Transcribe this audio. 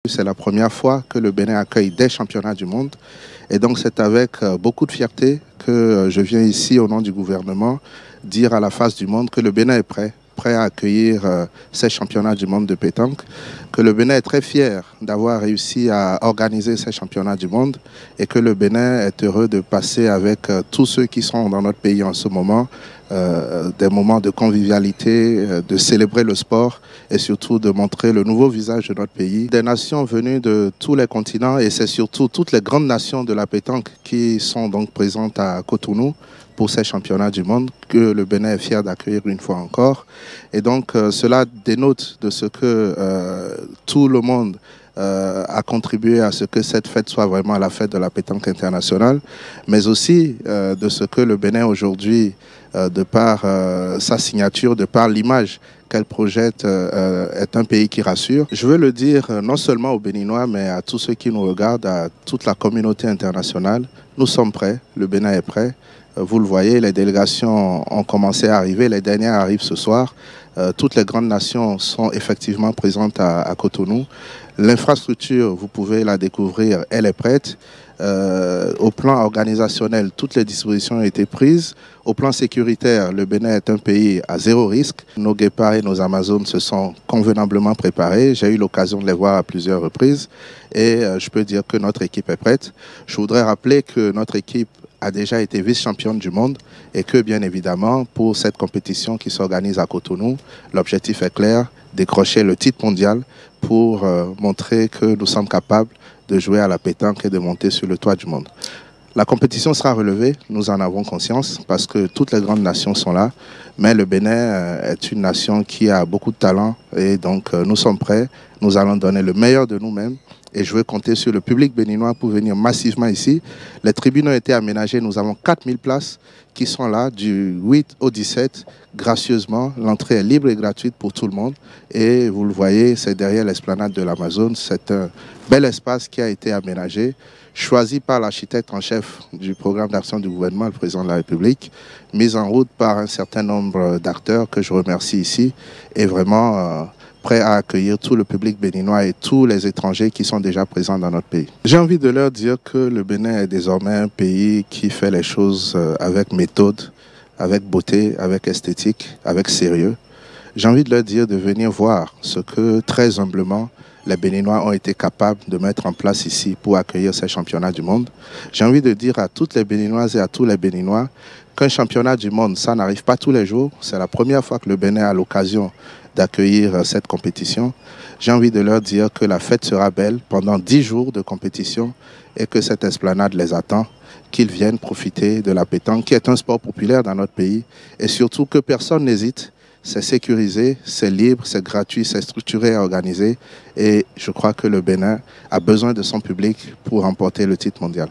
C'est la première fois que le Bénin accueille des championnats du monde. Et donc c'est avec beaucoup de fierté que je viens ici au nom du gouvernement dire à la face du monde que le Bénin est prêt à accueillir ces championnats du monde de pétanque, que le Bénin est très fier d'avoir réussi à organiser ces championnats du monde et que le Bénin est heureux de passer avec tous ceux qui sont dans notre pays en ce moment des moments de convivialité, de célébrer le sport et surtout de montrer le nouveau visage de notre pays. Des nations venues de tous les continents et c'est surtout toutes les grandes nations de la pétanque qui sont donc présentes à Cotonou pour ces championnats du monde que le Bénin est fier d'accueillir une fois encore. Et donc cela dénote de ce que tout le monde a contribué à ce que cette fête soit vraiment la fête de la pétanque internationale, mais aussi de ce que le Bénin aujourd'hui, de par sa signature, de par l'image qu'elle projette, est un pays qui rassure. Je veux le dire non seulement aux Béninois, mais à tous ceux qui nous regardent, à toute la communauté internationale. Nous sommes prêts, le Bénin est prêt. Vous le voyez, les délégations ont commencé à arriver, les dernières arrivent ce soir. Toutes les grandes nations sont effectivement présentes à Cotonou. L'infrastructure, vous pouvez la découvrir, elle est prête. Au plan organisationnel, toutes les dispositions ont été prises. Au plan sécuritaire, le Bénin est un pays à zéro risque. Nos guépards et nos Amazones se sont convenablement préparés. J'ai eu l'occasion de les voir à plusieurs reprises et je peux dire que notre équipe est prête. Je voudrais rappeler que notre équipe a déjà été vice-championne du monde et que bien évidemment pour cette compétition qui s'organise à Cotonou, l'objectif est clair, décrocher le titre mondial pour montrer que nous sommes capables de jouer à la pétanque et de monter sur le toit du monde. La compétition sera relevée, nous en avons conscience parce que toutes les grandes nations sont là, mais le Bénin est une nation qui a beaucoup de talent et donc nous sommes prêts, nous allons donner le meilleur de nous-mêmes. Et je veux compter sur le public béninois pour venir massivement ici. Les tribunes ont été aménagées. Nous avons 4000 places qui sont là du 8 au 17. Gracieusement, l'entrée est libre et gratuite pour tout le monde. Et vous le voyez, c'est derrière l'esplanade de l'Amazone. C'est un bel espace qui a été aménagé, choisi par l'architecte en chef du programme d'action du gouvernement, le président de la République, mis en route par un certain nombre d'acteurs que je remercie ici. Et vraiment prêt à accueillir tout le public béninois et tous les étrangers qui sont déjà présents dans notre pays. J'ai envie de leur dire que le Bénin est désormais un pays qui fait les choses avec méthode, avec beauté, avec esthétique, avec sérieux. J'ai envie de leur dire de venir voir ce que très humblement les Béninois ont été capables de mettre en place ici pour accueillir ces championnats du monde. J'ai envie de dire à toutes les Béninoises et à tous les Béninois qu'un championnat du monde, ça n'arrive pas tous les jours. C'est la première fois que le Bénin a l'occasion d'accueillir cette compétition. J'ai envie de leur dire que la fête sera belle pendant 10 jours de compétition et que cette esplanade les attend, qu'ils viennent profiter de la pétanque, qui est un sport populaire dans notre pays, et surtout que personne n'hésite. C'est sécurisé, c'est libre, c'est gratuit, c'est structuré et organisé. Et je crois que le Bénin a besoin de son public pour remporter le titre mondial.